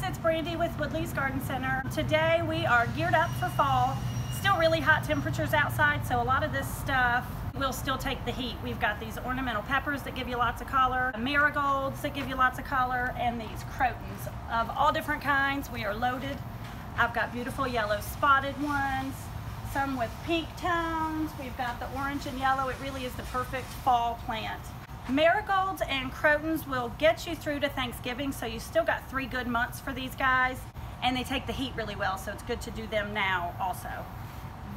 it's Brandy with Woodley's Garden Center. Today we are geared up for fall. Still really hot temperatures outside, so a lot of this stuff will still take the heat. We've got these ornamental peppers that give you lots of color, marigolds that give you lots of color, and these crotons of all different kinds. We are loaded. I've got beautiful yellow spotted ones, some with pink tones. We've got the orange and yellow. It really is the perfect fall plant. Marigolds and crotons will get you through to Thanksgiving, so you still got 3 good months for these guys, and they take the heat really well, so it's good to do them now also.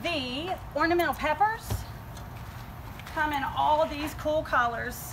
The ornamental peppers come in all these cool colors.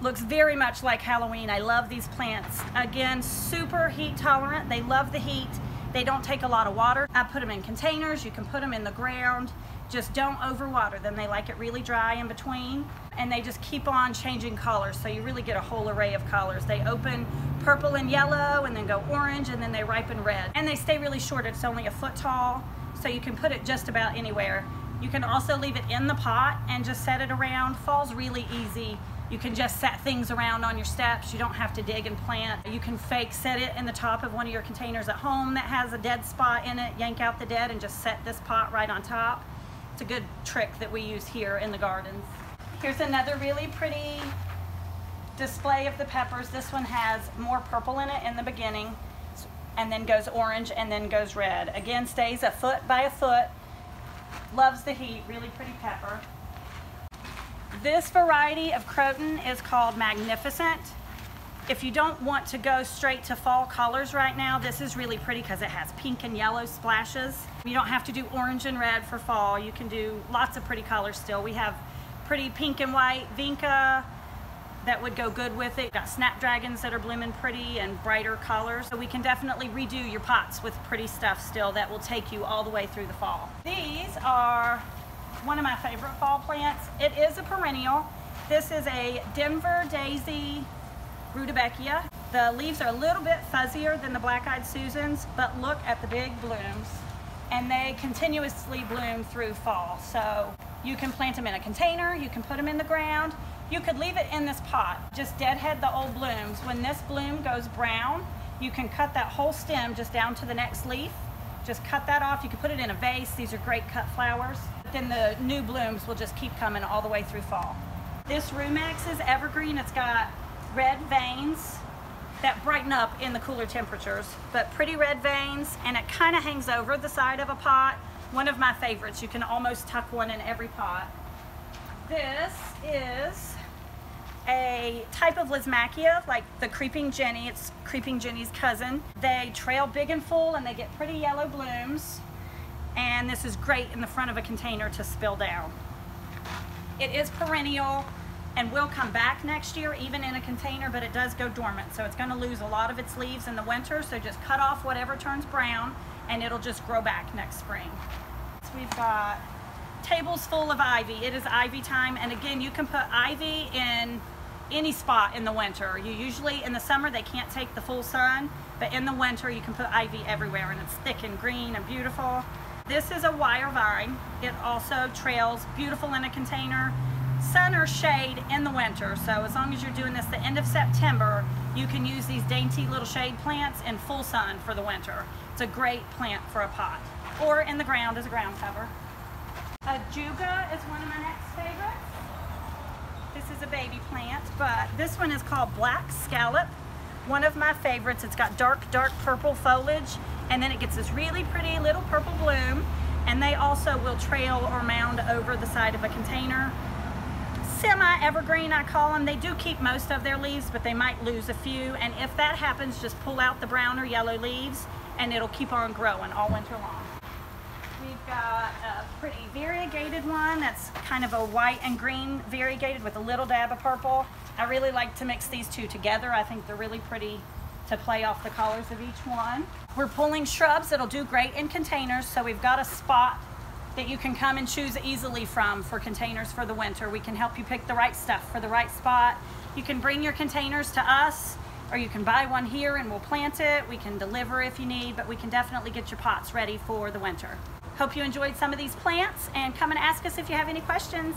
Looks very much like Halloween. I love these plants. Again, super heat tolerant. They love the heat. They don't take a lot of water. I put them in containers. You can put them in the ground. Just don't overwater them. They like it really dry in between, and they just keep on changing colors, so you really get a whole array of colors. They open purple and yellow, and then go orange, and then they ripen red. And they stay really short. It's only a foot tall, so you can put it just about anywhere. You can also leave it in the pot and just set it around. Fall's really easy. You can just set things around on your steps. You don't have to dig and plant. You can fake set it in the top of one of your containers at home that has a dead spot in it. Yank out the dead and just set this pot right on top. It's a good trick that we use here in the gardens. Here's another really pretty display of the peppers. This one has more purple in it in the beginning, and then goes orange, and then goes red. Again, stays a foot by a foot. Loves the heat, really pretty pepper. This variety of croton is called Magnificent. If you don't want to go straight to fall colors right now, this is really pretty because it has pink and yellow splashes. You don't have to do orange and red for fall. You can do lots of pretty colors still. We have pretty pink and white vinca that would go good with it. We've got snapdragons that are blooming pretty and brighter colors. So we can definitely redo your pots with pretty stuff still that will take you all the way through the fall. These are one of my favorite fall plants. It is a perennial. This is a Denver daisy rudbeckia. The leaves are a little bit fuzzier than the black-eyed Susans, but look at the big blooms. And they continuously bloom through fall. So you can plant them in a container, you can put them in the ground, you could leave it in this pot. Just deadhead the old blooms. When this bloom goes brown, you can cut that whole stem just down to the next leaf. Just cut that off. You can put it in a vase. These are great cut flowers. Then the new blooms will just keep coming all the way through fall. This Rumex is evergreen. It's got red veins that brighten up in the cooler temperatures, but pretty red veins, and it kind of hangs over the side of a pot. One of my favorites. You can almost tuck one in every pot. This is a type of Lismachia, like the Creeping Jenny. It's Creeping Jenny's cousin. They trail big and full, and they get pretty yellow blooms. And this is great in the front of a container to spill down. It is perennial and will come back next year, even in a container, but it does go dormant. So it's gonna lose a lot of its leaves in the winter, so just cut off whatever turns brown, and it'll just grow back next spring. So we've got tables full of ivy. It is ivy time, and again, you can put ivy in any spot in the winter. You usually, in the summer, they can't take the full sun, but in the winter, you can put ivy everywhere, and it's thick and green and beautiful. This is a wire vine. It also trails beautiful in a container. Sun or shade in the winter, so as long as you're doing this the end of September, you can use these dainty little shade plants in full sun for the winter. It's a great plant for a pot, or in the ground as a ground cover. Ajuga is one of my next favorites. This is a baby plant, but this one is called Black Scallop. One of my favorites. It's got dark purple foliage, and then it gets this really pretty little purple bloom, and they also will trail or mound over the side of a container. Semi-evergreen, I call them. They do keep most of their leaves, but they might lose a few, and if that happens, just pull out the brown or yellow leaves, and it'll keep on growing all winter long. We've got a pretty variegated one that's kind of a white and green variegated with a little dab of purple. I really like to mix these two together. I think they're really pretty to play off the colors of each one. We're pulling shrubs that'll do great in containers, so we've got a spot that you can come and choose easily from for containers for the winter. We can help you pick the right stuff for the right spot. You can bring your containers to us, or you can buy one here and we'll plant it. We can deliver if you need, but we can definitely get your pots ready for the winter. Hope you enjoyed some of these plants, and come and ask us if you have any questions.